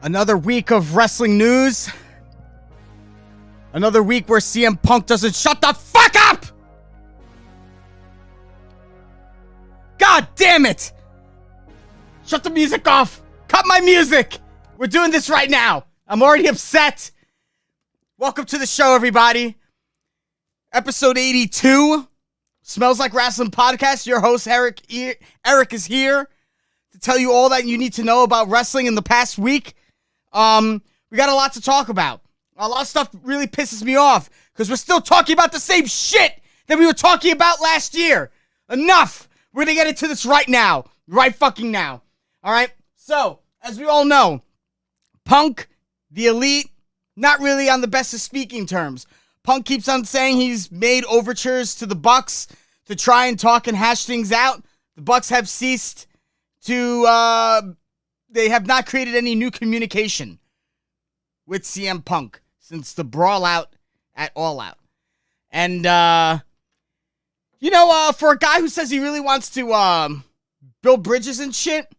Another week of wrestling news. Another week where CM Punk doesn't shut the fuck up! God damn it! Shut the music off! Cut my music! We're doing this right now. I'm already upset. Welcome to the show, everybody. Episode 82. Smells Like Wrasslin podcast. Your host, Eric is here to tell you all that you need to know about wrestling in the past week. We got a lot to talk about. A lot of stuff really pisses me off because we're still talking about the same shit that we were talking about last year. Enough. We're going to get into this right now. Right fucking now. All right. So, as we all know, Punk, the Elite, not really on the best of speaking terms. Punk keeps on saying he's made overtures to the Bucks to try and talk and hash things out. The Bucks have ceased to, they have not created any new communication with CM Punk since the brawl out at All Out. And, for a guy who says he really wants to build bridges and shit,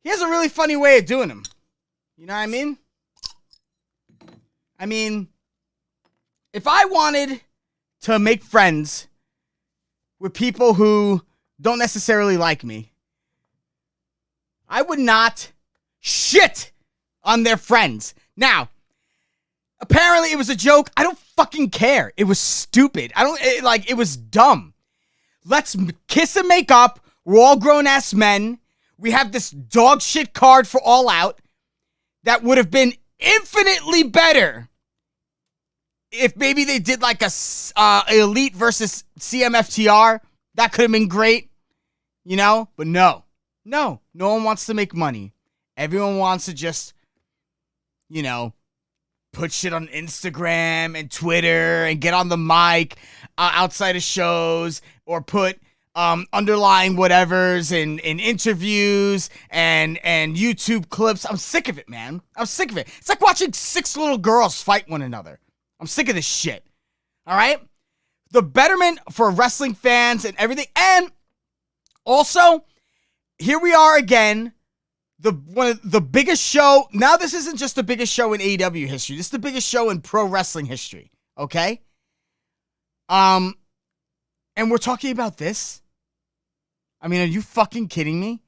he has a really funny way of doing them. You know what I mean? I mean, if I wanted to make friends with people who don't necessarily like me, I would not shit on their friends. Now, apparently it was a joke. I don't fucking care. It was stupid. It was dumb. Let's kiss and make up. We're all grown-ass men. We have this dog shit card for All Out that would have been infinitely better if maybe they did like a Elite versus CMFTR. That could have been great, you know? But no one wants to make money. Everyone wants to just, put shit on Instagram and Twitter and get on the mic outside of shows or put underlying whatevers in interviews and YouTube clips. I'm sick of it, man. I'm sick of it. It's like watching 6 little girls fight one another. I'm sick of this shit. All right? The betterment for wrestling fans and everything. And also, here we are again. The biggest show. Now this isn't just the biggest show in AEW history. This is the biggest show in pro wrestling history. Okay? And we're talking about this? I mean, are you fucking kidding me?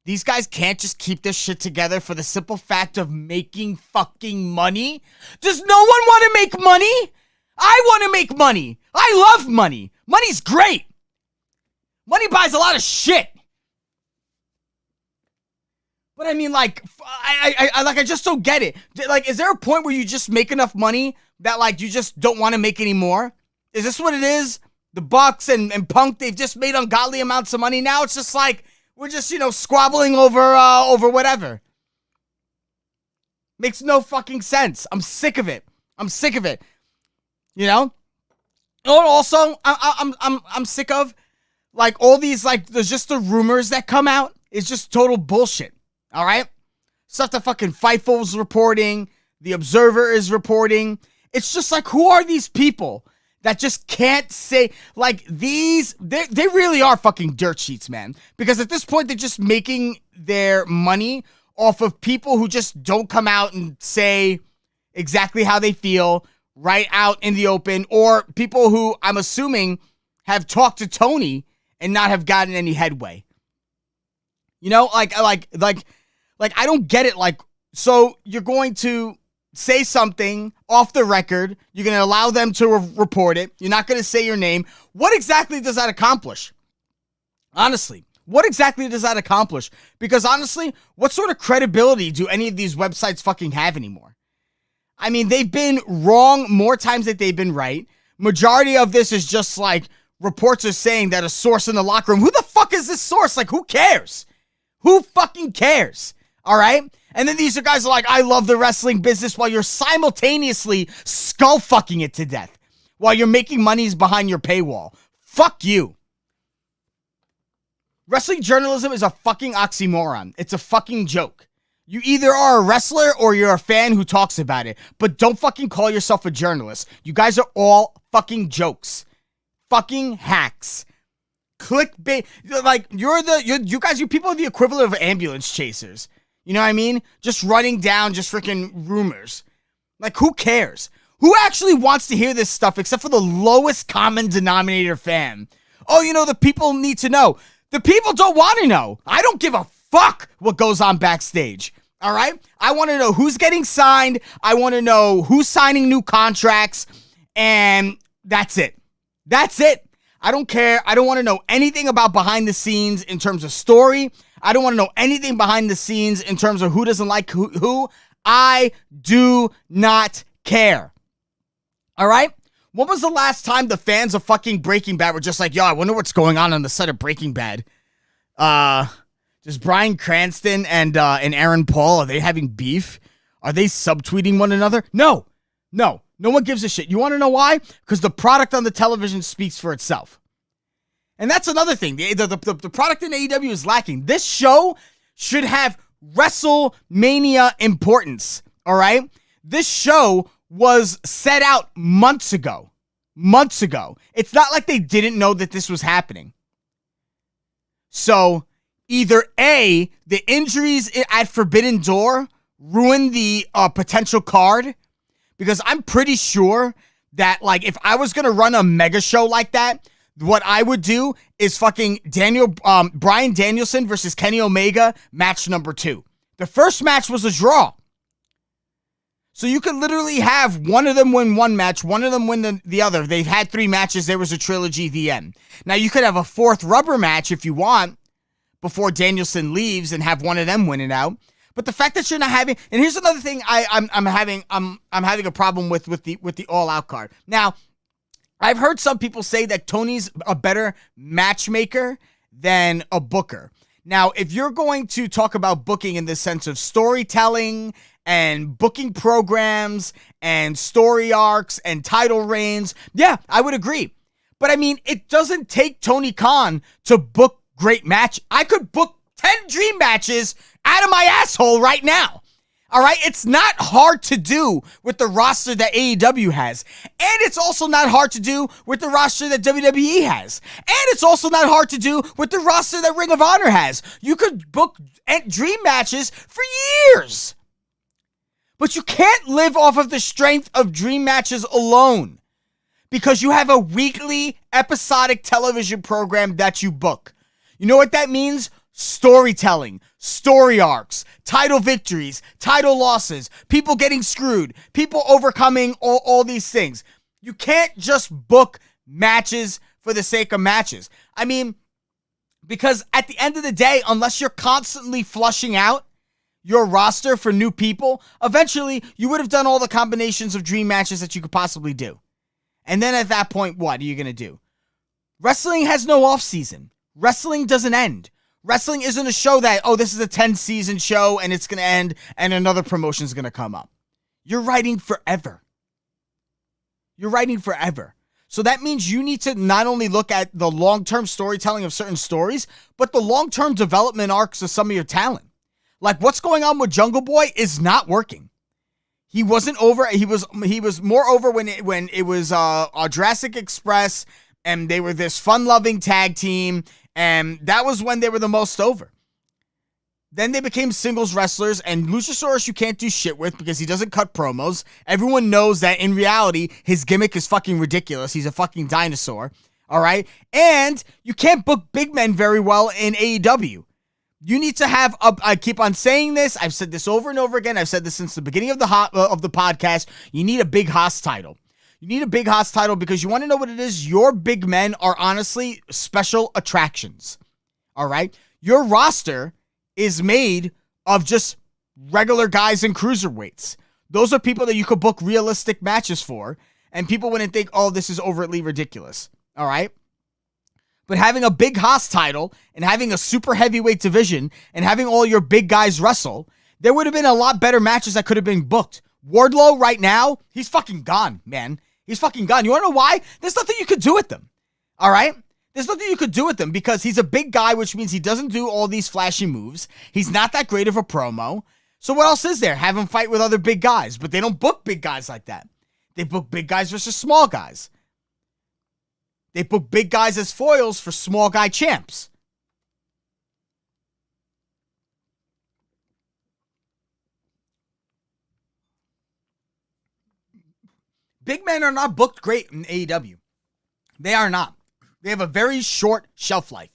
These guys can't just keep this shit together for the simple fact of making fucking money? Does no one want to make money? I want to make money. I love money. Money's great. Money buys a lot of shit. But I mean, I just don't get it. Like, is there a point where you just make enough money that, like, you just don't want to make any more? Is this what it is? The Bucks and Punk, they've just made ungodly amounts of money. Now it's just like, we're just, squabbling over whatever. Makes no fucking sense. I'm sick of it. Also, I'm sick of, like, all these, like, there's just the rumors that come out. It's just total bullshit. All right? Stuff that fucking Fightful's reporting, The Observer is reporting. It's just like, who are these people that just can't say, like, they really are fucking dirt sheets, man. Because at this point, they're just making their money off of people who just don't come out and say exactly how they feel right out in the open, or people who I'm assuming have talked to Tony and not have gotten any headway. I don't get it. Like, so you're going to say something off the record. You're going to allow them to report it. You're not going to say your name. What exactly does that accomplish? Honestly, what exactly does that accomplish? Because honestly, what sort of credibility do any of these websites fucking have anymore? I mean, they've been wrong more times than they've been right. Majority of this is just like reports are saying that a source in the locker room. Who the fuck is this source? Like, who cares? Who fucking cares? All right? And then these are guys are like, I love the wrestling business, while you're simultaneously skull fucking it to death while you're making monies behind your paywall. Fuck you. Wrestling journalism is a fucking oxymoron. It's a fucking joke. You either are a wrestler or you're a fan who talks about it, but don't fucking call yourself a journalist. You guys are all fucking jokes. Fucking hacks. Clickbait. Like, you people are the equivalent of ambulance chasers. You know what I mean? Just running down just freaking rumors. Like, who cares? Who actually wants to hear this stuff except for the lowest common denominator fan? Oh, the people need to know. The people don't want to know. I don't give a fuck what goes on backstage. All right? I want to know who's getting signed. I want to know who's signing new contracts. And that's it. That's it. I don't care. I don't want to know anything about behind the scenes in terms of story. I don't want to know anything behind the scenes in terms of who doesn't like who. I do not care. All right? When was the last time the fans of fucking Breaking Bad were just like, yo, I wonder what's going on the set of Breaking Bad? Just Bryan Cranston and Aaron Paul, are they having beef? Are they subtweeting one another? No. No one gives a shit. You want to know why? Because the product on the television speaks for itself. And that's another thing. The product in AEW is lacking. This show should have WrestleMania importance, all right? This show was set out months ago. Months ago. It's not like they didn't know that this was happening. So, either A, the injuries at Forbidden Door ruined the potential card, because I'm pretty sure that, like, if I was going to run a mega show like that, what I would do is fucking Bryan Danielson versus Kenny Omega, match number 2. The first match was a draw. So you could literally have one of them win one match, one of them win the other. They've had 3 matches. There was a trilogy, the end. Now, you could have a 4th rubber match if you want before Danielson leaves and have one of them win it out. But the fact that you're not having, and here's another thing I'm having a problem with the All Out card. Now, I've heard some people say that Tony's a better matchmaker than a booker. Now, if you're going to talk about booking in the sense of storytelling and booking programs and story arcs and title reigns, yeah, I would agree. But I mean, it doesn't take Tony Khan to book great match. I could book 10 dream matches out of my asshole right now. All right? It's not hard to do with the roster that AEW has. And it's also not hard to do with the roster that WWE has. And it's also not hard to do with the roster that Ring of Honor has. You could book dream matches for years. But you can't live off of the strength of dream matches alone, because you have a weekly episodic television program that you book. You know what that means? Storytelling, story arcs, title victories, title losses, people getting screwed, people overcoming all these things. You can't just book matches for the sake of matches. I mean, because at the end of the day, unless you're constantly flushing out your roster for new people, eventually you would have done all the combinations of dream matches that you could possibly do. And then at that point, what are you going to do? Wrestling has no off season. Wrestling doesn't end. Wrestling isn't a show that, oh, this is a 10-season show and it's going to end and another promotion's going to come up. You're writing forever. You're writing forever. So that means you need to not only look at the long-term storytelling of certain stories, but the long-term development arcs of some of your talent. Like, what's going on with Jungle Boy is not working. He wasn't over. He was more over when it was Jurassic Express and they were this fun-loving tag team. And that was when they were the most over. Then they became singles wrestlers, and Luchasaurus you can't do shit with because he doesn't cut promos. Everyone knows that in reality, his gimmick is fucking ridiculous. He's a fucking dinosaur, all right? And you can't book big men very well in AEW. You need to have, I keep on saying this, I've said this over and over again, I've said this since the beginning of the podcast, you need a big Haas title. You need a big Haas title because you want to know what it is? Your big men are honestly special attractions. All right? Your roster is made of just regular guys and cruiserweights. Those are people that you could book realistic matches for, and people wouldn't think, oh, this is overtly ridiculous. All right? But having a big Haas title and having a super heavyweight division and having all your big guys wrestle, there would have been a lot better matches that could have been booked. Wardlow right now, he's fucking gone, man. He's fucking gone. You want to know why? There's nothing you could do with them. All right? There's nothing you could do with him because he's a big guy, which means he doesn't do all these flashy moves. He's not that great of a promo. So what else is there? Have him fight with other big guys. But they don't book big guys like that. They book big guys versus small guys. They book big guys as foils for small guy champs. Big men are not booked great in AEW. They are not. They have a very short shelf life.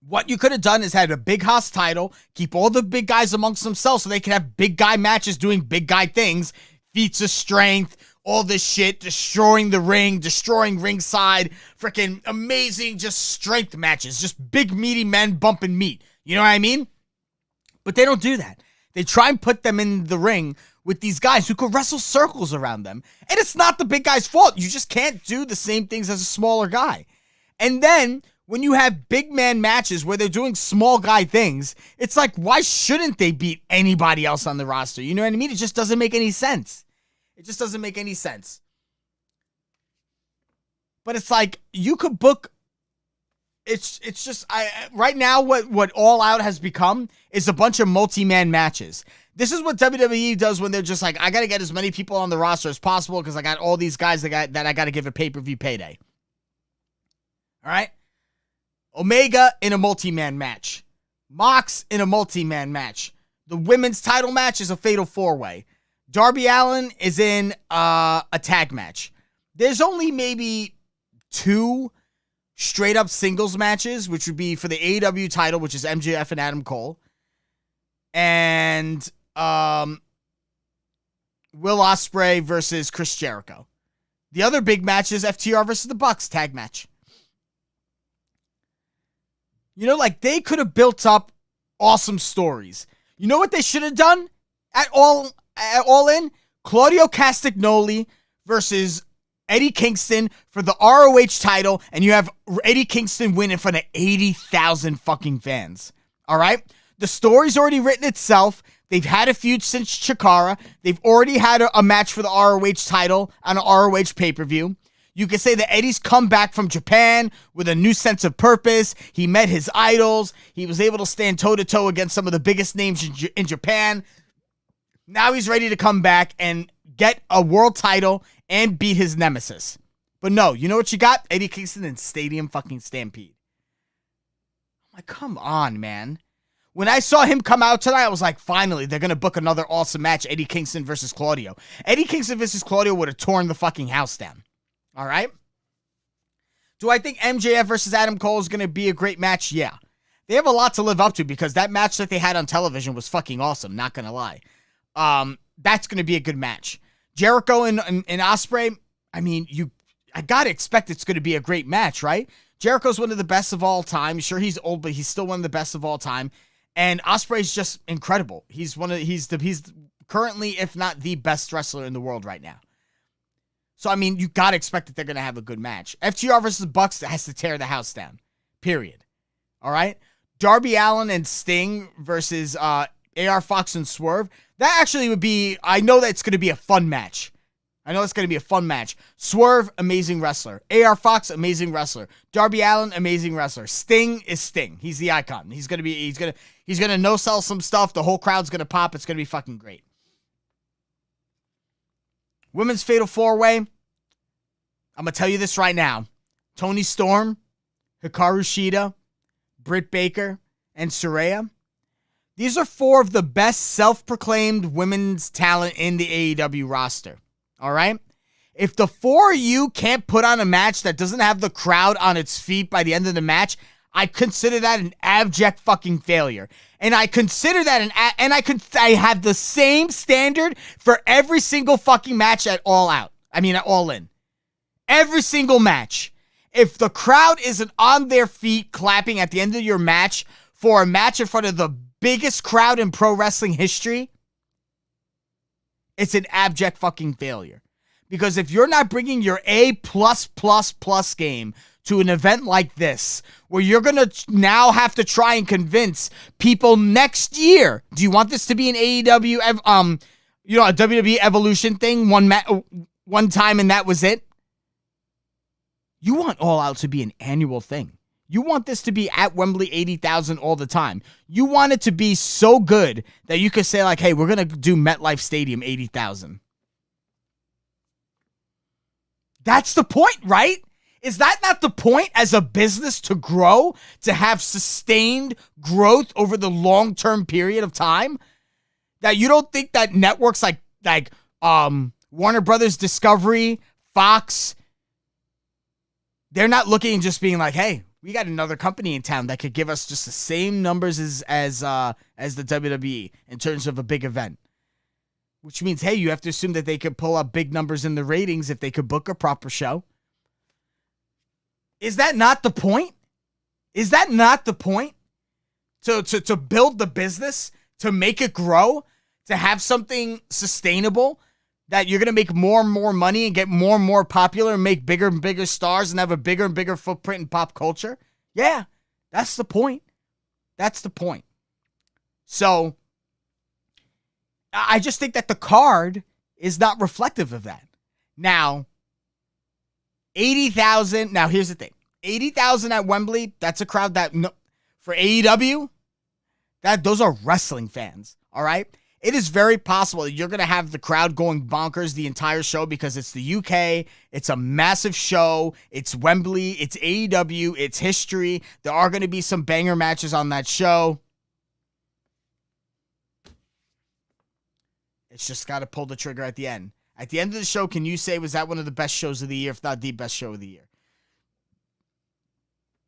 What you could have done is had a big Haas title, keep all the big guys amongst themselves so they can have big guy matches doing big guy things, feats of strength, all this shit, destroying the ring, destroying ringside, freaking amazing just strength matches, just big meaty men bumping meat. You know what I mean? But they don't do that. They try and put them in the ring with these guys who could wrestle circles around them. And it's not the big guy's fault. You just can't do the same things as a smaller guy. And then when you have big man matches where they're doing small guy things, it's like, why shouldn't they beat anybody else on the roster? You know what I mean? It just doesn't make any sense. It just doesn't make any sense. But it's like, you could book... It's just, right now, what All Out has become is a bunch of multi-man matches. This is what WWE does when they're just like, I got to get as many people on the roster as possible because I got all these guys that I got to give a pay-per-view payday. All right? Omega in a multi-man match. Mox in a multi-man match. The women's title match is a fatal four-way. Darby Allin is in a tag match. There's only maybe 2 straight-up singles matches, which would be for the AEW title, which is MJF and Adam Cole. And Will Ospreay versus Chris Jericho. The other big match is FTR versus the Bucks tag match. You know, like, they could have built up awesome stories. You know what they should have done at All In? Claudio Castagnoli versus Eddie Kingston for the ROH title, and you have Eddie Kingston win in front of 80,000 fucking fans. All right? The story's already written itself. They've had a feud since Chikara. They've already had a match for the ROH title on an ROH pay-per-view. You could say that Eddie's come back from Japan with a new sense of purpose. He met his idols. He was able to stand toe-to-toe against some of the biggest names in Japan. Now he's ready to come back and get a world title and beat his nemesis. But no, you know what you got? Eddie Kingston and Stadium fucking Stampede. I'm like, come on, man. When I saw him come out tonight, I was like, finally, they're going to book another awesome match, Eddie Kingston versus Claudio. Eddie Kingston versus Claudio would have torn the fucking house down. All right? Do I think MJF versus Adam Cole is going to be a great match? Yeah. They have a lot to live up to because that match that they had on television was fucking awesome, not going to lie. That's going to be a good match. Jericho and Ospreay, I mean, I got to expect it's going to be a great match, right? Jericho's one of the best of all time. Sure, he's old, but he's still one of the best of all time. And Ospreay's just incredible. He's currently, if not the best wrestler in the world right now. So, I mean, you got to expect that they're going to have a good match. FTR versus Bucks has to tear the house down. Period. All right? Darby Allin and Sting versus AR Fox and Swerve. That actually would be, I know that it's going to be a fun match. Swerve, amazing wrestler. AR Fox, amazing wrestler. Darby Allin, amazing wrestler. Sting is Sting. He's the icon. He's going to no-sell some stuff. The whole crowd's going to pop. It's going to be fucking great. Women's Fatal 4-Way. I'm going to tell you this right now. Toni Storm, Hikaru Shida, Britt Baker, and Saraya. These are 4 of the best self-proclaimed women's talent in the AEW roster. All right? If the 4 of you can't put on a match that doesn't have the crowd on its feet by the end of the match, I consider that an abject fucking failure. And I consider that I have the same standard for every single fucking match at All Out. I mean, at All In. Every single match. If the crowd isn't on their feet clapping at the end of your match for a match in front of the biggest crowd in pro wrestling history, it's an abject fucking failure. Because if you're not bringing your A+++ game to an event like this, where you're going to now have to try and convince people next year, do you want this to be an AEW, a WWE Evolution thing, one time and that was it? You want All Out to be an annual thing. You want this to be at Wembley 80,000 all the time. You want it to be so good that you could say like, hey, we're going to do MetLife Stadium 80,000. That's the point, right? Is that not the point as a business to grow, to have sustained growth over the long-term period of time? That you don't think that networks like Warner Brothers Discovery, Fox, they're not looking and just being like, hey, we got another company in town that could give us just the same numbers as the WWE in terms of a big event. Which means, hey, you have to assume that they could pull up big numbers in the ratings if they could book a proper show. Is that not the point? Is that not the point? To build the business, to make it grow, to have something sustainable that you're going to make more and more money and get more and more popular and make bigger and bigger stars and have a bigger and bigger footprint in pop culture? Yeah, that's the point. That's the point. So, I just think that the card is not reflective of that. Now, 80,000. Now, here's the thing. 80,000 at Wembley, that's a crowd that, for AEW, those are wrestling fans, all right? It is very possible that you're going to have the crowd going bonkers the entire show because it's the UK, it's a massive show, it's Wembley, it's AEW, it's history. There are going to be some banger matches on that show. It's just got to pull the trigger at the end. At the end of the show, can you say, was that one of the best shows of the year, if not the best show of the year?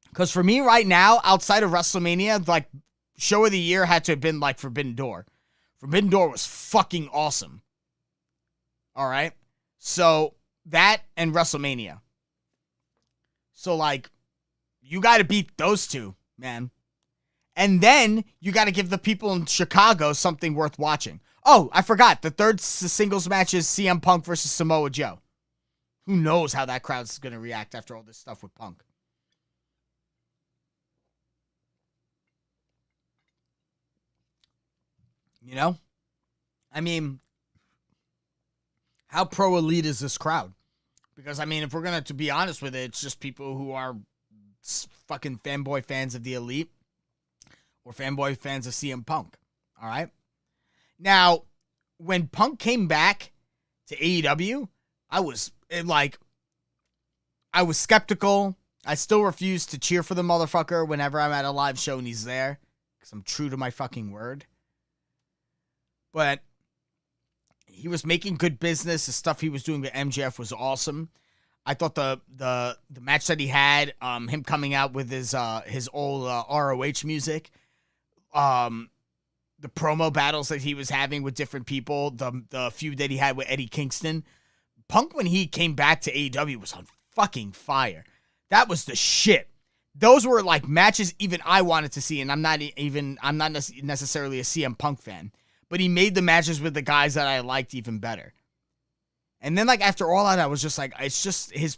Because for me right now, outside of WrestleMania, like, show of the year had to have been, like, Forbidden Door. Forbidden Door was fucking awesome. All right? So, that and WrestleMania. So, like, you got to beat those two, man. And then you got to give the people in Chicago something worth watching. Oh, I forgot. The third singles match is CM Punk versus Samoa Joe. Who knows how that crowd's going to react after all this stuff with Punk. You know? I mean, how pro-elite is this crowd? Because, I mean, if we're going to be honest with it, it's just people who are fucking fanboy fans of the Elite or fanboy fans of CM Punk. All right? Now, when Punk came back to AEW, I was skeptical. I still refuse to cheer for the motherfucker whenever I'm at a live show and he's there, because I'm true to my fucking word. But he was making good business. The stuff he was doing with MJF was awesome. I thought the match that he had, him coming out with his old ROH music, the promo battles that he was having with different people, the feud that he had with Eddie Kingston. Punk, when he came back to AEW, was on fucking fire. That was the shit. Those were like matches even I wanted to see, and I'm not necessarily a CM Punk fan, but he made the matches with the guys that I liked even better. And then, like, after all that, I was just like, it's just his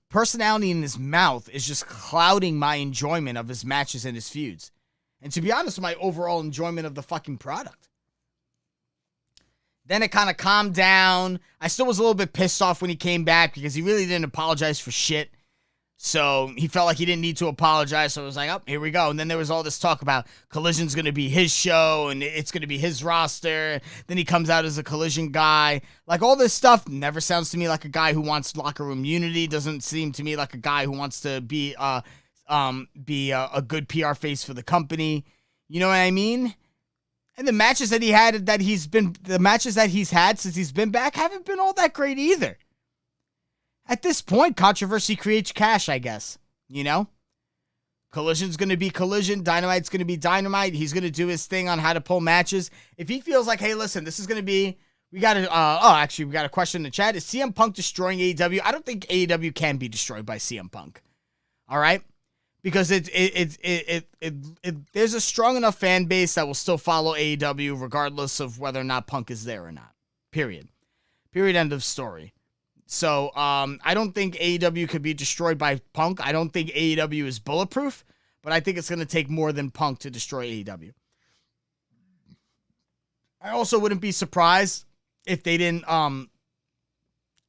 personality in his mouth is just clouding my enjoyment of his matches and his feuds. And to be honest, my overall enjoyment of the fucking product. Then it kind of calmed down. I still was a little bit pissed off when he came back because he really didn't apologize for shit. So he felt like he didn't need to apologize. So I was like, oh, here we go. And then there was all this talk about Collision's going to be his show and it's going to be his roster. Then he comes out as a Collision guy. Like, all this stuff never sounds to me like a guy who wants locker room unity. Doesn't seem to me like a guy who wants to be a good PR face for the company. You know what I mean? And the matches that the matches that he's had since he's been back haven't been all that great either. At this point, controversy creates cash, I guess. You know? Collision's going to be Collision. Dynamite's going to be Dynamite. He's going to do his thing on how to pull matches. If he feels like, hey, listen, this is going to be... we got a question in the chat. Is CM Punk destroying AEW? I don't think AEW can be destroyed by CM Punk. All right? Because there's a strong enough fan base that will still follow AEW regardless of whether or not Punk is there or not. Period. End of story. So, I don't think AEW could be destroyed by Punk. I don't think AEW is bulletproof, but I think it's going to take more than Punk to destroy AEW. I also wouldn't be surprised if they didn't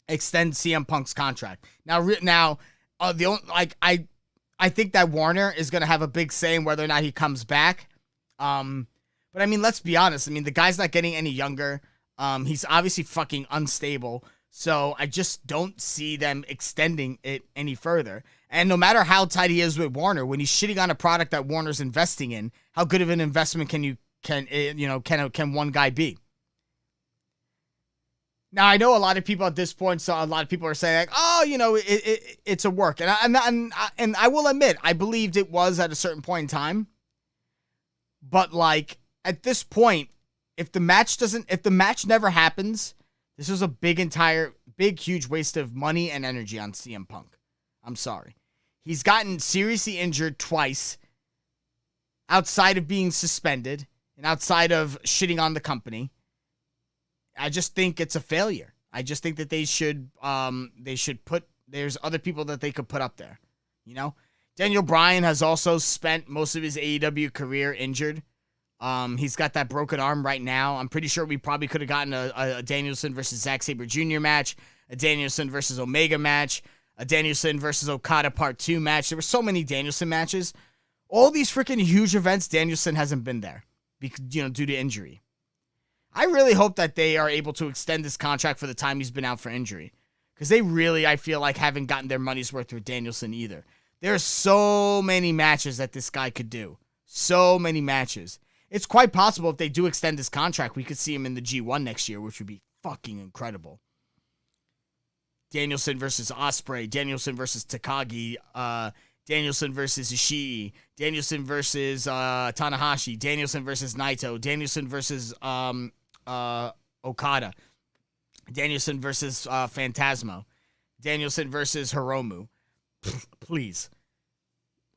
extend CM Punk's contract. I think that Warner is going to have a big say in whether or not he comes back. But I mean, let's be honest. I mean, the guy's not getting any younger. He's obviously fucking unstable. So I just don't see them extending it any further. And no matter how tight he is with Warner, when he's shitting on a product that Warner's investing in, how good of an investment can one guy be? Now, I know a lot of people at this point, so a lot of people are saying, like, oh, it's a work. And I will admit, I believed it was at a certain point in time. But, like, at this point, if the match never happens, this was a big, huge waste of money and energy on CM Punk. I'm sorry. He's gotten seriously injured twice outside of being suspended and outside of shitting on the company. I just think it's a failure. I just think that they should there's other people that they could put up there. Daniel Bryan has also spent most of his AEW career injured. He's got that broken arm right now. I'm pretty sure we probably could have gotten a Danielson versus Zack Sabre Jr. match, a Danielson versus Omega match, a Danielson versus Okada Part 2 match. There were so many Danielson matches. All these freaking huge events, Danielson hasn't been there because, due to injury. I really hope that they are able to extend this contract for the time he's been out for injury. Because they really, I feel like, haven't gotten their money's worth with Danielson either. There's so many matches that this guy could do. So many matches. It's quite possible if they do extend this contract, we could see him in the G1 next year, which would be fucking incredible. Danielson versus Ospreay, Danielson versus Takagi, Danielson versus Ishii, Danielson versus Tanahashi, Danielson versus Naito, Danielson versus Okada, Danielson versus Phantasmo, Danielson versus Hiromu. Please.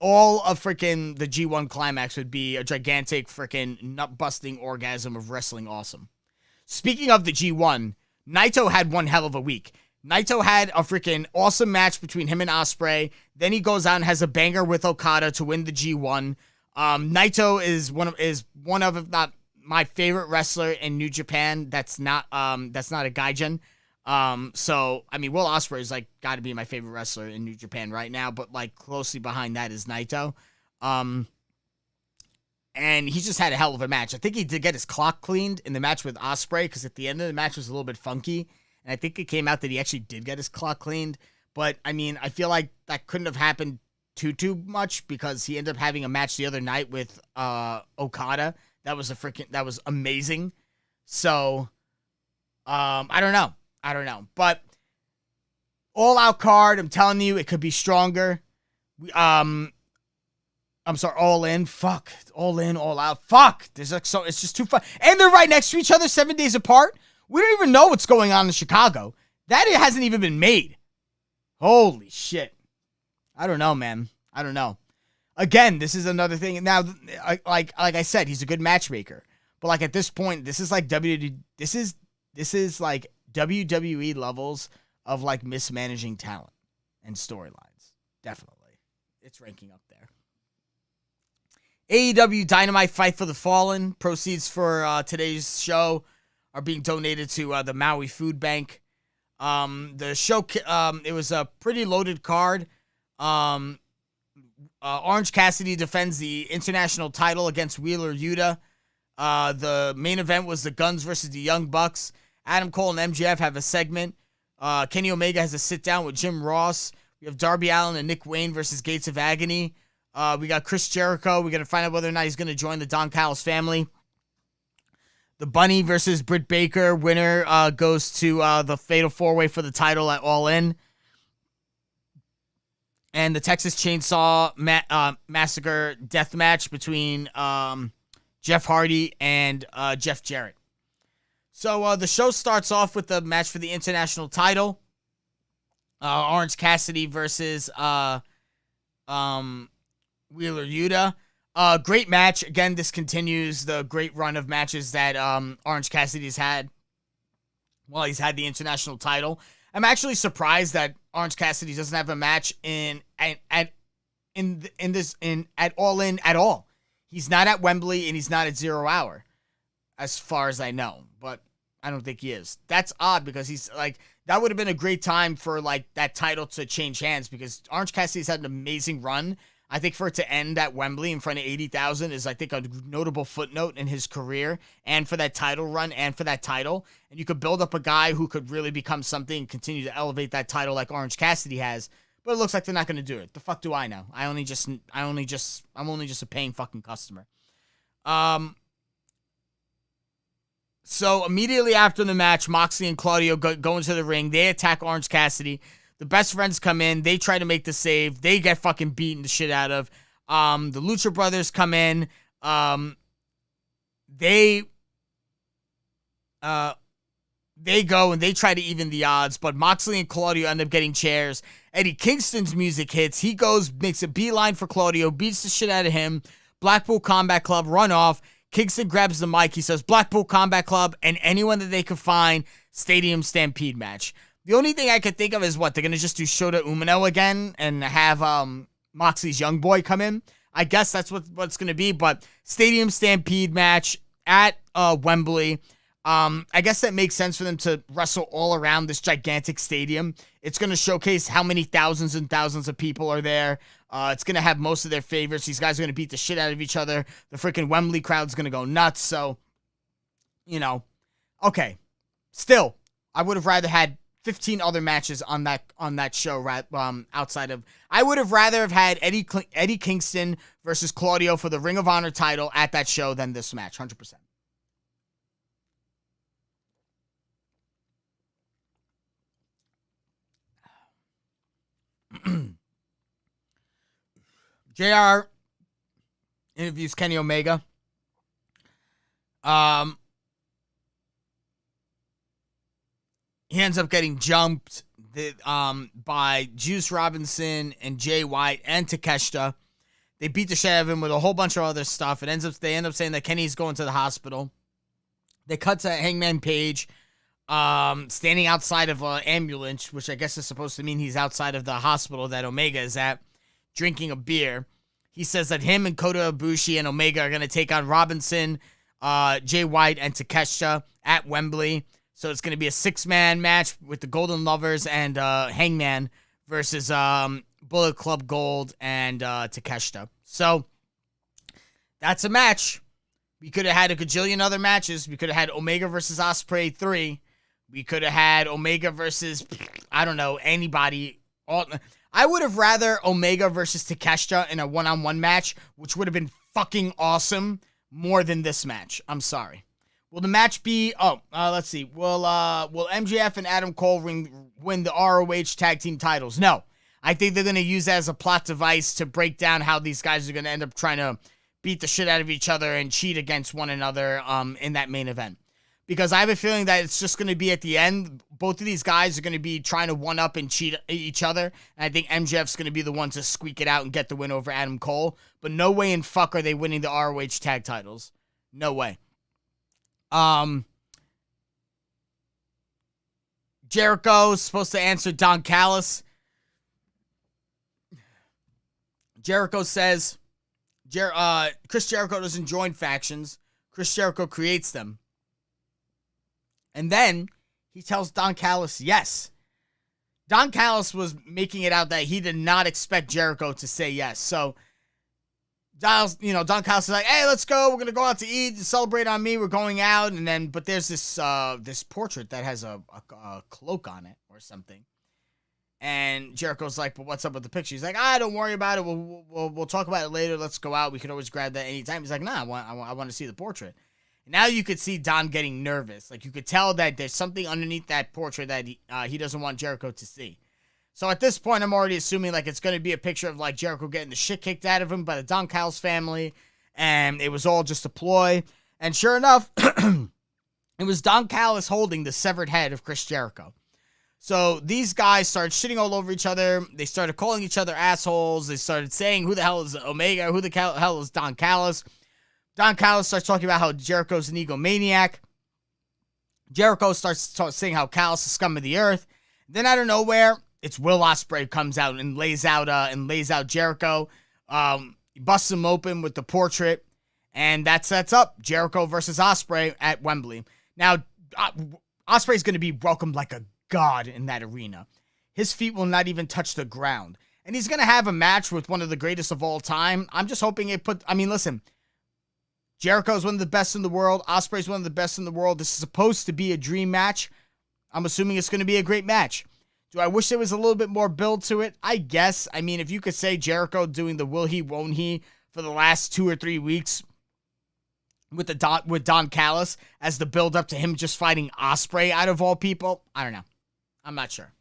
All of freaking the G1 Climax would be a gigantic freaking nut-busting orgasm of wrestling awesome. Speaking of the G1, Naito had one hell of a week. Naito had a freaking awesome match between him and Ospreay. Then he goes out and has a banger with Okada to win the G1. Naito is one of, if not my favorite wrestler in New Japan. That's not a gaijin. So I mean, Will Ospreay's like got to be my favorite wrestler in New Japan right now, but like closely behind that is Naito. And he just had a hell of a match. I think he did get his clock cleaned in the match with Ospreay because at the end of the match was a little bit funky. And I think it came out that he actually did get his clock cleaned. But, I mean, I feel like that couldn't have happened too much because he ended up having a match the other night with Okada. That was amazing. So, I don't know. But, all-out card, I'm telling you, it could be stronger. I'm sorry, all in. Fuck. All in, all out. Fuck. It's just too fun. And they're right next to each other 7 days apart. We don't even know what's going on in Chicago. That it hasn't even been made. Holy shit. I don't know, man. I don't know. Again, this is another thing. Now, like I said, he's a good matchmaker. But like at this point, this is like this is like WWE levels of like mismanaging talent and storylines. Definitely. It's ranking up there. AEW Dynamite Fight for the Fallen. Proceeds for today's show are being donated to the Maui Food Bank. The show, it was a pretty loaded card. Orange Cassidy defends the international title against Wheeler Yuta. The main event was the Guns versus the Young Bucks. Adam Cole and MJF have a segment. Kenny Omega has a sit-down with Jim Ross. We have Darby Allin and Nick Wayne versus Gates of Agony. We got Chris Jericho. We're going to find out whether or not he's going to join the Don Callis family. The Bunny versus Britt Baker. Winner goes to the Fatal 4-Way for the title at All In. And the Texas Chainsaw Massacre death match between Jeff Hardy and Jeff Jarrett. So the show starts off with the match for the international title. Orange Cassidy versus Wheeler Yuta. Great match. Again, this continues the great run of matches that Orange Cassidy's had while he's had the international title. I'm actually surprised that Orange Cassidy doesn't have a match at All In at all. He's not at Wembley and he's not at 0 Hour, as far as I know. But I don't think he is. That's odd because he's like that would have been a great time for like that title to change hands because Orange Cassidy's had an amazing run. I think for it to end at Wembley in front of 80,000 is, I think, a notable footnote in his career and for that title run and for that title. And you could build up a guy who could really become something and continue to elevate that title like Orange Cassidy has. But it looks like they're not going to do it. The fuck do I know? I'm only just a paying fucking customer. So immediately after the match, Moxley and Claudio go into the ring. They attack Orange Cassidy. The Best Friends come in. They try to make the save. They get fucking beaten the shit out of. The Lucha Brothers come in. They go and they try to even the odds, but Moxley and Claudio end up getting chairs. Eddie Kingston's music hits. He goes, makes a beeline for Claudio, beats the shit out of him. Blackpool Combat Club run off. Kingston grabs the mic. He says, Blackpool Combat Club and anyone that they could find, Stadium Stampede match. The only thing I could think of is what, they're going to just do Shota Umino again and have Moxley's young boy come in. I guess that's what it's going to be, but Stadium Stampede match at Wembley. I guess that makes sense for them to wrestle all around this gigantic stadium. It's going to showcase how many thousands and thousands of people are there. It's going to have most of their favorites. These guys are going to beat the shit out of each other. The freaking Wembley crowd's going to go nuts. So, okay. Still, I would have rather had 15 other matches on that show outside of. I would have rather have had Eddie Kingston versus Claudio for the Ring of Honor title at that show than this match, 100%. JR interviews Kenny Omega. He ends up getting jumped by Juice Robinson and Jay White and Takeshita. They beat the shit out of him with a whole bunch of other stuff. They end up saying that Kenny's going to the hospital. They cut to Hangman Page standing outside of an ambulance, which I guess is supposed to mean he's outside of the hospital that Omega is at, drinking a beer. He says that him and Kota Ibushi and Omega are going to take on Robinson, Jay White, and Takeshita at Wembley. So it's going to be a 6-man match with the Golden Lovers and Hangman versus Bullet Club Gold and Takeshita. So that's a match. We could have had a gajillion other matches. We could have had Omega versus Ospreay 3. We could have had Omega versus, I don't know, anybody. I would have rather Omega versus Takeshita in a one-on-one match, which would have been fucking awesome, more than this match. I'm sorry. Will the match be... let's see. Will MJF and Adam Cole win the ROH tag team titles? No. I think they're going to use that as a plot device to break down how these guys are going to end up trying to beat the shit out of each other and cheat against one another in that main event. Because I have a feeling that it's just going to be at the end, both of these guys are going to be trying to one-up and cheat each other. And I think MJF's going to be the one to squeak it out and get the win over Adam Cole. But no way in fuck are they winning the ROH tag titles. No way. Jericho's supposed to answer Don Callis. Jericho says Chris Jericho doesn't join factions. Chris Jericho creates them. And then he tells Don Callis yes. Don Callis was making it out that he did not expect Jericho to say yes. So Don Callis is like, hey, let's go. We're going to go out to eat and celebrate on me. We're going out. And then, but there's this portrait that has a cloak on it or something. And Jericho's like, but what's up with the picture? He's like, don't worry about it. We'll talk about it later. Let's go out. We can always grab that anytime. He's like, nah, I want to see the portrait. Now you could see Don getting nervous. Like, you could tell that there's something underneath that portrait that he doesn't want Jericho to see. So at this point, I'm already assuming, like, it's going to be a picture of, like, Jericho getting the shit kicked out of him by the Don Callis family. And it was all just a ploy. And sure enough, it was Don Callis holding the severed head of Chris Jericho. So these guys started shitting all over each other. They started calling each other assholes. They started saying, who the hell is Omega? Who the hell is Don Callis? Don Callis starts talking about how Jericho's an egomaniac. Jericho starts saying how Callis is scum of the earth. Then out of nowhere, it's Will Ospreay comes out and lays out Jericho. He busts him open with the portrait, and that sets up Jericho versus Ospreay at Wembley. Now, Ospreay's going to be welcomed like a god in that arena. His feet will not even touch the ground, and he's going to have a match with one of the greatest of all time. I'm just hoping listen. Jericho's one of the best in the world. Ospreay's one of the best in the world. This is supposed to be a dream match. I'm assuming it's going to be a great match. Do I wish there was a little bit more build to it? I guess. I mean, if you could say Jericho doing the will he, won't he for the last 2 or 3 weeks with Don Callis as the build up to him just fighting Ospreay out of all people. I don't know. I'm not sure.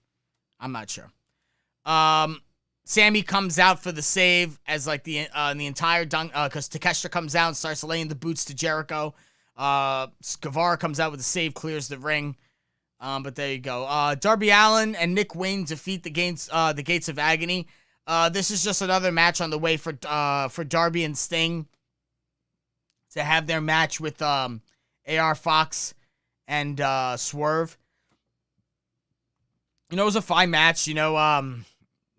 Sammy comes out for the save as like the entire dunk, because Takeshita comes out and starts laying the boots to Jericho. Guevara comes out with the save, clears the ring. But there you go. Darby Allin and Nick Wayne defeat the Gates of Agony. This is just another match on the way for Darby and Sting to have their match with AR Fox and Swerve. You know, it was a fine match. You know,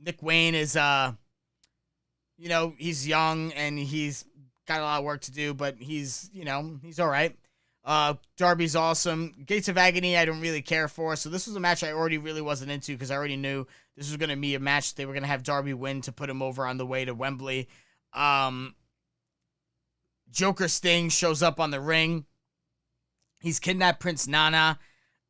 Nick Wayne is, you know, he's young and he's got a lot of work to do, but he's all right. Darby's awesome. Gates of Agony, I don't really care for. So this was a match I already really wasn't into because I already knew this was going to be a match they were going to have Darby win to put him over on the way to Wembley. Joker Sting shows up on the ring. He's kidnapped Prince Nana.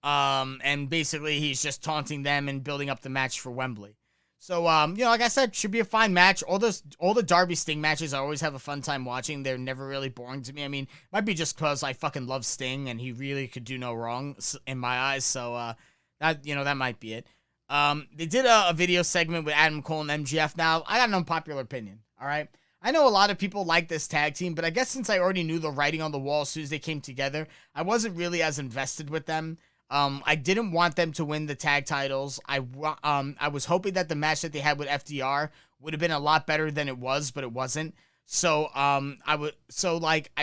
And basically he's just taunting them and building up the match for Wembley. So, you know, like I said, should be a fine match. All the Darby Sting matches I always have a fun time watching. They're never really boring to me. I mean, might be just because I fucking love Sting and he really could do no wrong in my eyes. So, that might be it. They did a video segment with Adam Cole and MJF. Now, I got an unpopular opinion, all right? I know a lot of people like this tag team, but I guess since I already knew the writing on the wall as soon as they came together, I wasn't really as invested with them. I didn't want them to win the tag titles. I was hoping that the match that they had with FDR would have been a lot better than it was, but it wasn't. So, I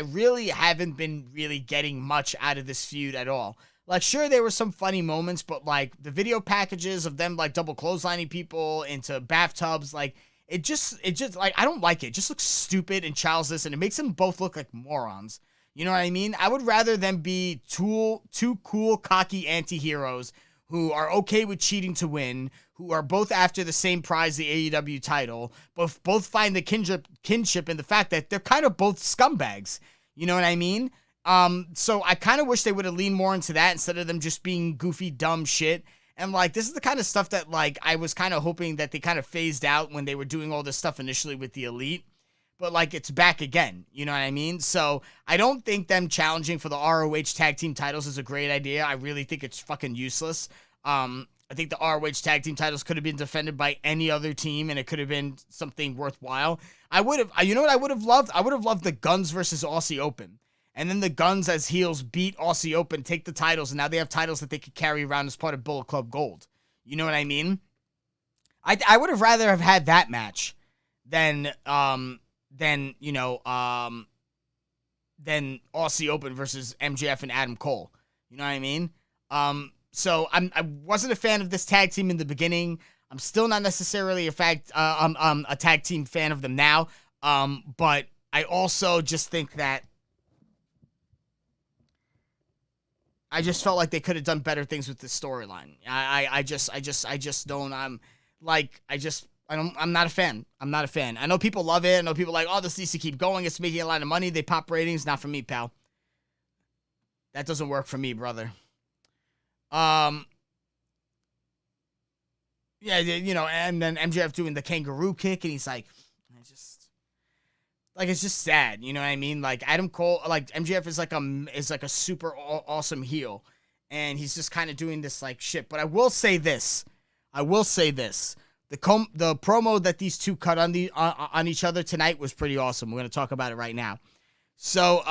really haven't been really getting much out of this feud at all. Like, sure, there were some funny moments, but like the video packages of them like double clotheslining people into bathtubs, like it just like I don't like it. It just looks stupid and childish, and it makes them both look like morons. You know what I mean? I would rather them be two cool, cocky anti-heroes who are okay with cheating to win, who are both after the same prize, the AEW title, but both find the kinship in the fact that they're kind of both scumbags. You know what I mean? So I kind of wish they would have leaned more into that instead of them just being goofy, dumb shit. And, like, this is the kind of stuff that, like, I was kind of hoping that they kind of phased out when they were doing all this stuff initially with the Elite. But, like, it's back again. You know what I mean? So, I don't think them challenging for the ROH tag team titles is a great idea. I really think it's fucking useless. I think the ROH tag team titles could have been defended by any other team, and it could have been something worthwhile. You know what I would have loved? I would have loved the Guns versus Aussie Open. And then the Guns as heels beat Aussie Open, take the titles, and now they have titles that they could carry around as part of Bullet Club Gold. You know what I mean? I would have rather have had that match than Aussie Open versus MJF and Adam Cole. You know what I mean? So I wasn't a fan of this tag team in the beginning. I'm still not necessarily a tag team fan of them now. But I also just think that I just felt like they could have done better things with this storyline. I'm not a fan. I'm not a fan. I know people love it. I know people are like, oh, this needs to keep going. It's making a lot of money. They pop ratings. Not for me, pal. That doesn't work for me, brother. Yeah, you know, and then MJF doing the kangaroo kick, and he's like, it's just sad, you know what I mean? Like Adam Cole, like MJF is like a super awesome heel, and he's just kind of doing this like shit. But I will say this, the promo that these two cut on each other tonight was pretty awesome. We're gonna talk about it right now. So,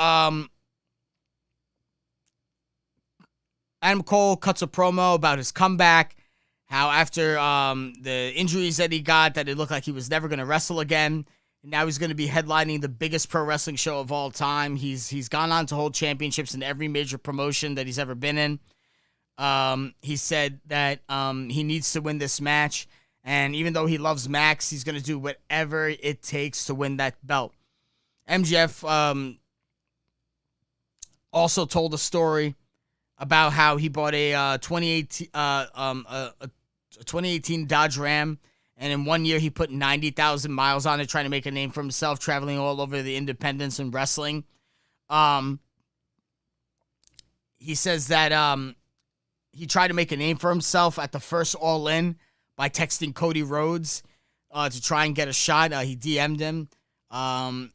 Adam Cole cuts a promo about his comeback, how after the injuries that he got, that it looked like he was never gonna wrestle again. And now he's going to be headlining the biggest pro wrestling show of all time. He's gone on to hold championships in every major promotion that he's ever been in. He said that he needs to win this match. And even though he loves Max, he's going to do whatever it takes to win that belt. MJF also told a story about how he bought a 2018 Dodge Ram. And in 1 year, he put 90,000 miles on it, trying to make a name for himself, traveling all over the independents and wrestling. He says that he tried to make a name for himself at the first All In by texting Cody Rhodes to try and get a shot. He DM'd him a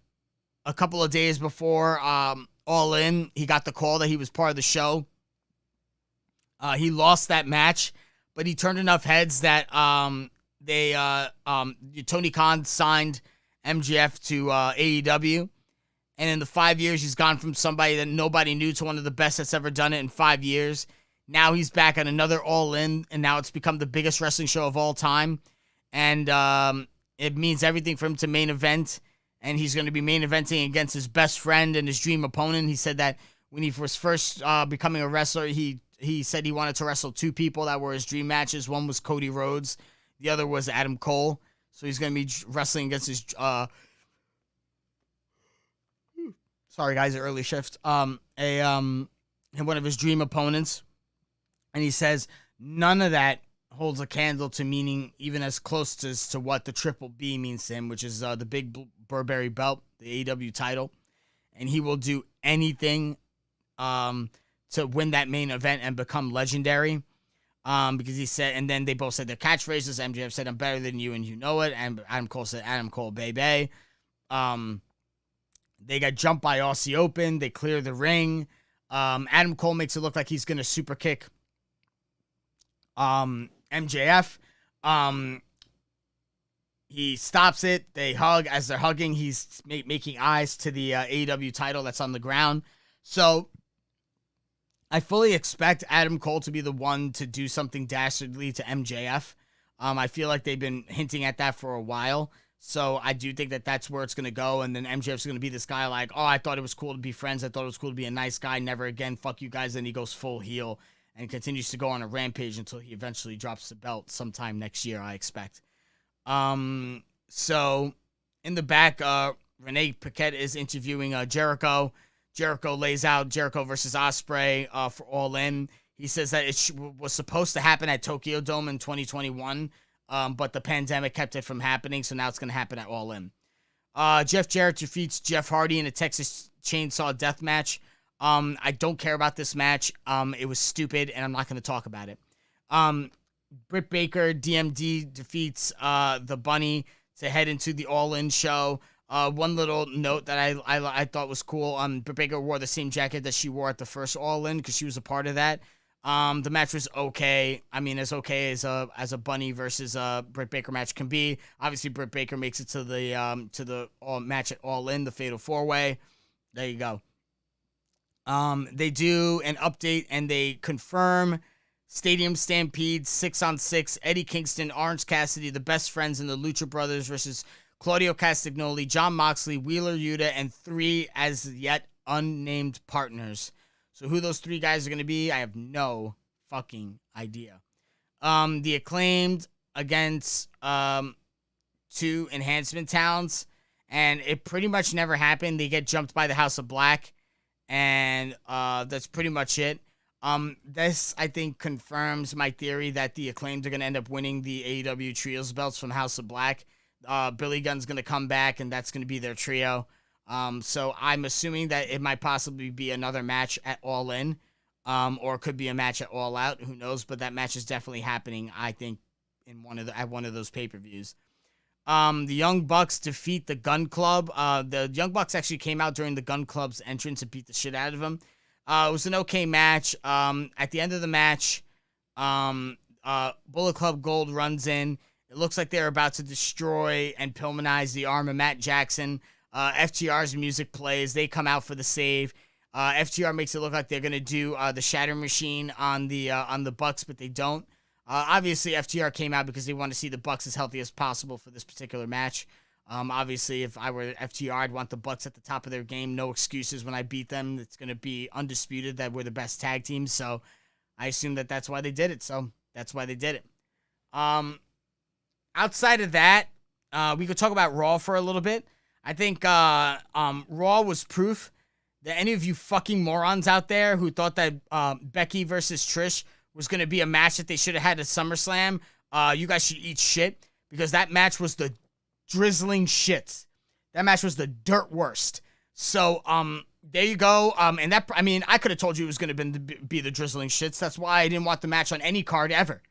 couple of days before All In. He got the call that he was part of the show. He lost that match, but he turned enough heads that Tony Khan signed MJF to AEW. And in the 5 years, he's gone from somebody that nobody knew to one of the best that's ever done it in 5 years. Now he's back at another All In, and now it's become the biggest wrestling show of all time. And it means everything for him to main event. And he's going to be main eventing against his best friend and his dream opponent. He said that when he was first becoming a wrestler, he said he wanted to wrestle two people that were his dream matches. One was Cody Rhodes. The other was Adam Cole. So he's going to be wrestling against his... sorry, guys, early shift. One of his dream opponents. And he says none of that holds a candle to meaning even as close to what the Triple B means to him, which is the big Burberry belt, the AEW title. And he will do anything to win that main event and become legendary. Because he said, and then they both said their catchphrases. MJF said, "I'm better than you and you know it." And Adam Cole said, "Adam Cole, baby." They got jumped by Aussie Open. They clear the ring. Adam Cole makes it look like he's going to super kick MJF. He stops it. They hug. As they're hugging, he's making eyes to the AEW title that's on the ground. So I fully expect Adam Cole to be the one to do something dastardly to MJF. I feel like they've been hinting at that for a while. So I do think that that's where it's going to go. And then MJF's going to be this guy like, "Oh, I thought it was cool to be friends. I thought it was cool to be a nice guy. Never again. Fuck you guys." Then he goes full heel and continues to go on a rampage until he eventually drops the belt sometime next year, I expect. So in the back, Renee Paquette is interviewing Jericho. Jericho lays out Jericho versus Ospreay for All In. He says that it was supposed to happen at Tokyo Dome in 2021, but the pandemic kept it from happening, so now it's going to happen at All In. Jeff Jarrett defeats Jeff Hardy in a Texas Chainsaw Death match. I don't care about this match. It was stupid, and I'm not going to talk about it. Britt Baker, DMD, defeats the Bunny to head into the All In show. One little note that I thought was cool. Britt Baker wore the same jacket that she wore at the first All In because she was a part of that. The match was okay. I mean, as okay as a Bunny versus Britt Baker match can be. Obviously, Britt Baker makes it to the match at All In, the Fatal 4-Way. There you go. They do an update and they confirm Stadium Stampede 6-on-6. Eddie Kingston, Orange Cassidy, the Best Friends, and the Lucha Brothers versus Claudio Castagnoli, Jon Moxley, Wheeler Yuta, and 3 as yet unnamed partners. So who those 3 guys are going to be, I have no fucking idea. The Acclaimed against 2 enhancement talents, and it pretty much never happened. They get jumped by the House of Black, and that's pretty much it. This, I think, confirms my theory that the Acclaimed are going to end up winning the AEW Trios belts from House of Black. Billy Gunn's going to come back, and that's going to be their trio. So I'm assuming that it might possibly be another match at All In, or it could be a match at All Out. Who knows? But that match is definitely happening, I think, at one of those pay-per-views. The Young Bucks defeat the Gun Club. The Young Bucks actually came out during the Gun Club's entrance and beat the shit out of them. It was an okay match. At the end of the match, Bullet Club Gold runs in. It looks like they're about to destroy and Pillmanize the arm of Matt Jackson. FTR's music plays. They come out for the save. FTR makes it look like they're going to do the Shatter Machine on the Bucks, but they don't. Obviously, FTR came out because they want to see the Bucks as healthy as possible for this particular match. Obviously, if I were FTR, I'd want the Bucks at the top of their game. No excuses when I beat them. It's going to be undisputed that we're the best tag team. So I assume that that's why they did it. So that's why they did it. Outside of that, we could talk about Raw for a little bit. I think Raw was proof that any of you fucking morons out there who thought that Becky versus Trish was going to be a match that they should have had at SummerSlam, you guys should eat shit, because that match was the drizzling shits. That match was the dirt worst. So, there you go. And that, I mean, I could have told you it was going to be the drizzling shits. That's why I didn't want the match on any card ever.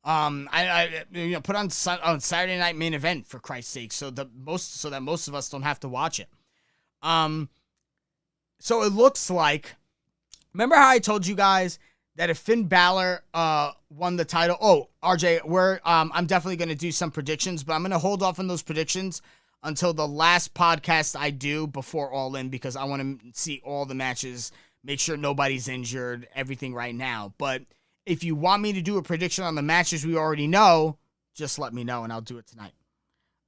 I put on Saturday Night Main Event, for Christ's sake, so that most of us don't have to watch it. So it looks like, remember how I told you guys that if Finn Balor won the title, RJ, I'm definitely going to do some predictions, but I'm going to hold off on those predictions until the last podcast I do before All In, because I want to see all the matches, make sure nobody's injured, everything right now. But if you want me to do a prediction on the matches we already know, just let me know and I'll do it tonight.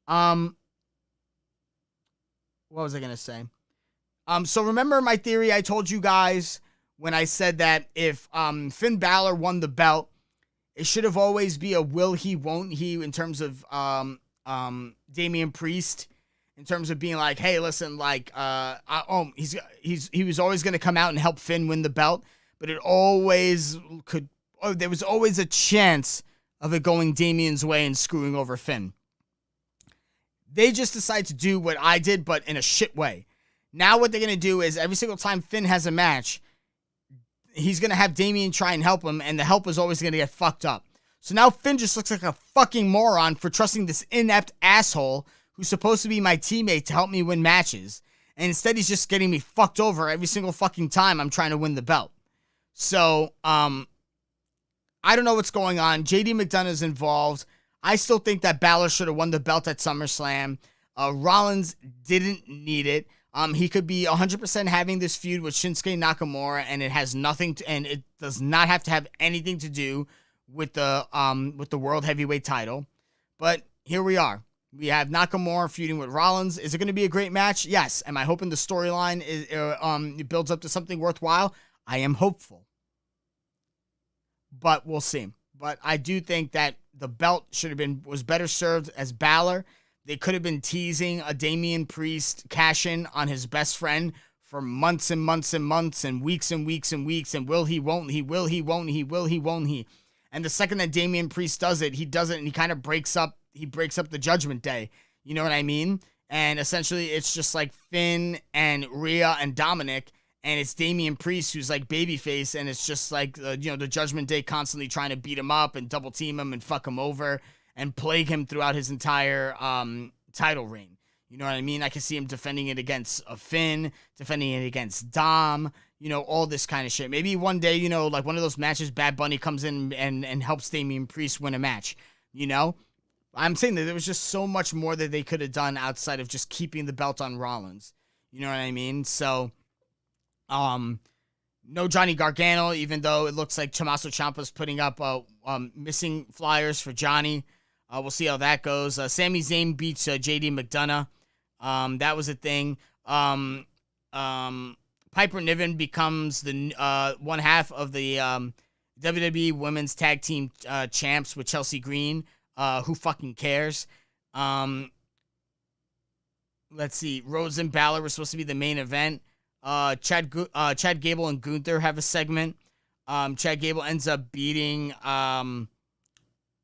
What was I going to say? So remember my theory I told you guys when I said that if Finn Balor won the belt, it should have always be a will he, won't he, in terms of Damian Priest, in terms of being like, hey, listen, like, he was always going to come out and help Finn win the belt, but there was always a chance of it going Damian's way and screwing over Finn. They just decided to do what I did, but in a shit way. Now what they're going to do is every single time Finn has a match, he's going to have Damian try and help him, and the help is always going to get fucked up. So now Finn just looks like a fucking moron for trusting this inept asshole who's supposed to be my teammate to help me win matches. And instead he's just getting me fucked over every single fucking time I'm trying to win the belt. So, I don't know what's going on. JD McDonough's involved. I still think that Balor should have won the belt at SummerSlam. Rollins didn't need it. He could be 100% having this feud with Shinsuke Nakamura, and it has nothing to, and it does not have to have anything to do with the World Heavyweight title. But here we are. We have Nakamura feuding with Rollins. Is it going to be a great match? Yes. Am I hoping the storyline it builds up to something worthwhile? I am hopeful. But we'll see. But I do think that the belt was better served as Balor. They could have been teasing a Damian Priest cash-in on his best friend for months and months and months and weeks and weeks and weeks, and will he, won't he, will he, won't he, will he, won't he. And the second that Damian Priest does it, he does it, and he kind of breaks up the Judgment Day. You know what I mean? And essentially it's just like Finn and Rhea and Dominic, and it's Damian Priest who's like babyface, and it's just like, the Judgment Day constantly trying to beat him up and double team him and fuck him over and plague him throughout his entire title reign. You know what I mean? I can see him defending it against Finn, defending it against Dom, all this kind of shit. Maybe one day, like one of those matches, Bad Bunny comes in and helps Damian Priest win a match, I'm saying that there was just so much more that they could have done outside of just keeping the belt on Rollins. You know what I mean? So, no Johnny Gargano, even though it looks like Tommaso Ciampa's putting up missing flyers for Johnny. We'll see how that goes. Sami Zayn beats JD McDonough. That was a thing. Piper Niven becomes the one half of the WWE Women's Tag Team champs with Chelsea Green. Who fucking cares? Let's see. Rhodes and Balor were supposed to be the main event. Chad Gable and Gunther have a segment. Chad Gable ends up beating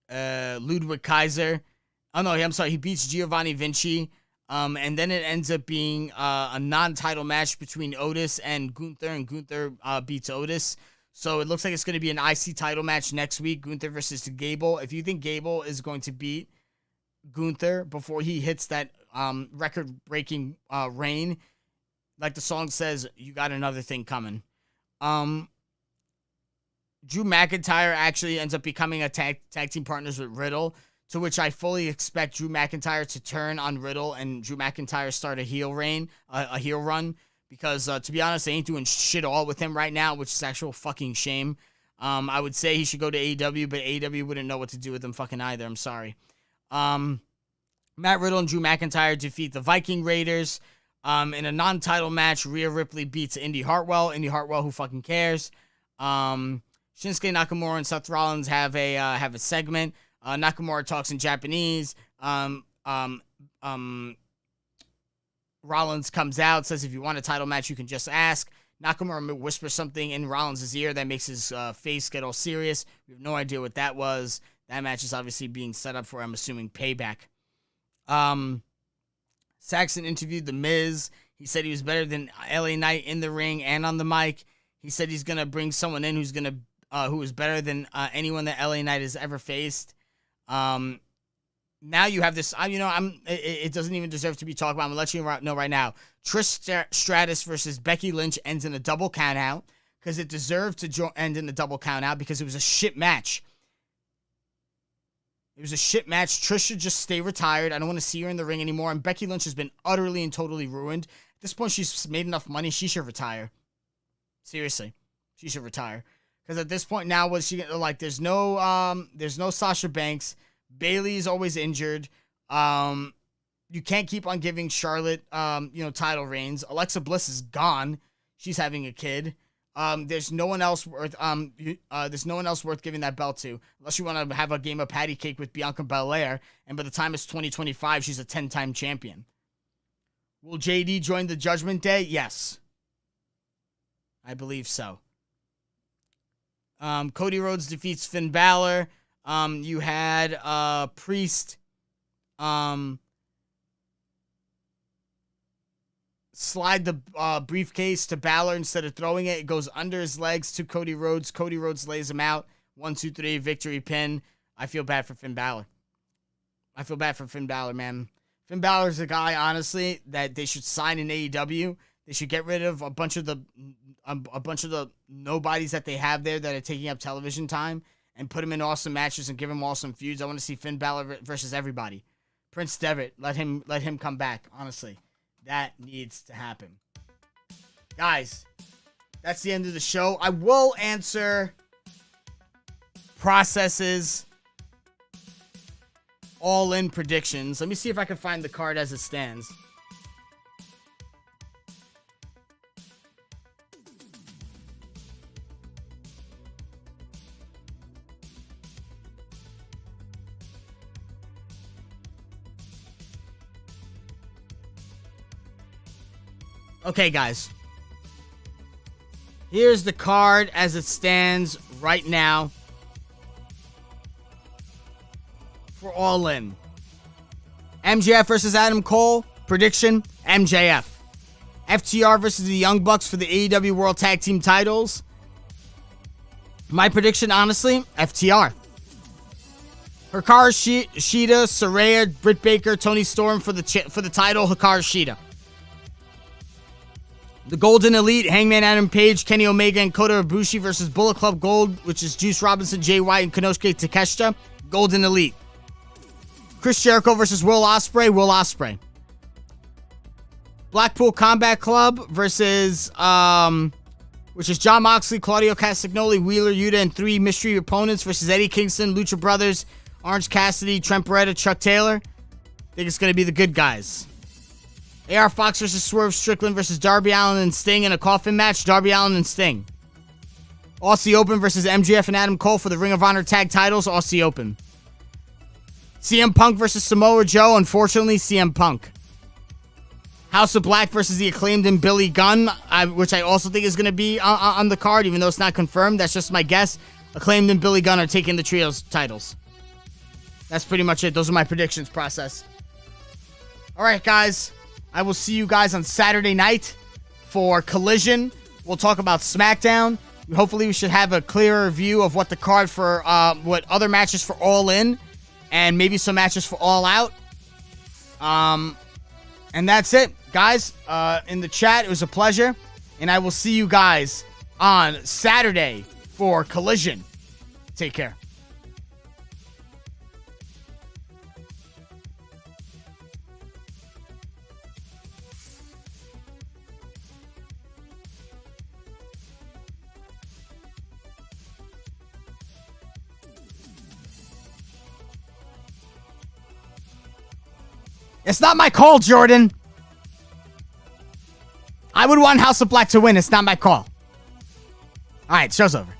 Ludwig Kaiser. Oh no, I'm sorry. He beats Giovanni Vinci. And then it ends up being a non-title match between Otis and Gunther beats Otis. So it looks like it's going to be an IC title match next week, Gunther versus Gable. If you think Gable is going to beat Gunther before he hits that record-breaking reign, like the song says, you got another thing coming. Drew McIntyre actually ends up becoming a tag team partners with Riddle, to which I fully expect Drew McIntyre to turn on Riddle and Drew McIntyre start a heel reign, a heel run. Because, to be honest, they ain't doing shit all with him right now, which is actual fucking shame. I would say he should go to AEW, but AEW wouldn't know what to do with him fucking either. I'm sorry. Matt Riddle and Drew McIntyre defeat the Viking Raiders. In a non-title match, Rhea Ripley beats Indy Hartwell. Indy Hartwell, who fucking cares? Shinsuke Nakamura and Seth Rollins have a segment. Nakamura talks in Japanese. Rollins comes out, says if you want a title match, you can just ask. Nakamura whispers something in Rollins' ear that makes his face get all serious. We have no idea what that was. That match is obviously being set up for, I'm assuming, Payback. Saxon interviewed The Miz. He said he was better than LA Knight in the ring and on the mic. He said he's going to bring someone in who is better than anyone that LA Knight has ever faced. now you have this. It doesn't even deserve to be talked about. I'm gonna let you know right now. Trish Stratus versus Becky Lynch ends in a double count out because it deserved to end in a double count out because it was a shit match. It was a shit match. Trish should just stay retired. I don't want to see her in the ring anymore. And Becky Lynch has been utterly and totally ruined. At this point, she's made enough money. She should retire. Seriously, she should retire. Because at this point now, was she like? There's no Sasha Banks. Bayley's always injured. You can't keep on giving Charlotte, title reigns. Alexa Bliss is gone. She's having a kid. There's no one else worth giving that belt to, unless you want to have a game of patty cake with Bianca Belair. And by the time it's 2025, she's a 10-time champion. Will JD join the Judgment Day? Yes, I believe so. Cody Rhodes defeats Finn Balor. You had Priest slide the briefcase to Balor instead of throwing it. It goes under his legs to Cody Rhodes. Cody Rhodes lays him out. 1, 2, 3, victory pin. I feel bad for Finn Balor. Man. Finn Balor's a guy, honestly, that they should sign in AEW. They should get rid of a bunch of the nobodies that they have there that are taking up television time and put him in awesome matches and give him awesome feuds. I want to see Finn Balor versus everybody. Prince Devitt, let him come back, honestly. That needs to happen. Guys, that's the end of the show. I will answer processes, all-in predictions. Let me see if I can find the card as it stands. Okay, guys. Here's the card as it stands right now for All In. MJF versus Adam Cole. Prediction, MJF. FTR versus the Young Bucks for the AEW World Tag Team titles. My prediction, honestly, FTR. Hikaru Shida, Saraya, Britt Baker, Toni Storm for the title, Hikaru Shida. The Golden Elite, Hangman Adam Page, Kenny Omega, and Kota Ibushi versus Bullet Club Gold, which is Juice Robinson, Jay White, and Konosuke Takeshita. Golden Elite. Chris Jericho versus Will Ospreay. Blackpool Combat Club versus, which is Jon Moxley, Claudio Castagnoli, Wheeler Yuta, and 3 mystery opponents versus Eddie Kingston, Lucha Brothers, Orange Cassidy, Trent Beretta, Chuck Taylor. I think it's going to be the good guys. AR Fox versus Swerve Strickland versus Darby Allin and Sting in a coffin match. Darby Allin and Sting. Aussie Open versus MJF and Adam Cole for the Ring of Honor tag titles. Aussie Open. CM Punk versus Samoa Joe. Unfortunately, CM Punk. House of Black versus the Acclaimed and Billy Gunn, which I also think is going to be on the card, even though it's not confirmed. That's just my guess. Acclaimed and Billy Gunn are taking the trios titles. That's pretty much it. Those are my predictions process. All right, guys. I will see you guys on Saturday night for Collision. We'll talk about SmackDown. Hopefully, we should have a clearer view of what the card for, what other matches for All In, and maybe some matches for All Out. And that's it, guys. In the chat, it was a pleasure, and I will see you guys on Saturday for Collision. Take care. It's not my call, Jordan. I would want House of Black to win. It's not my call. All right, show's over.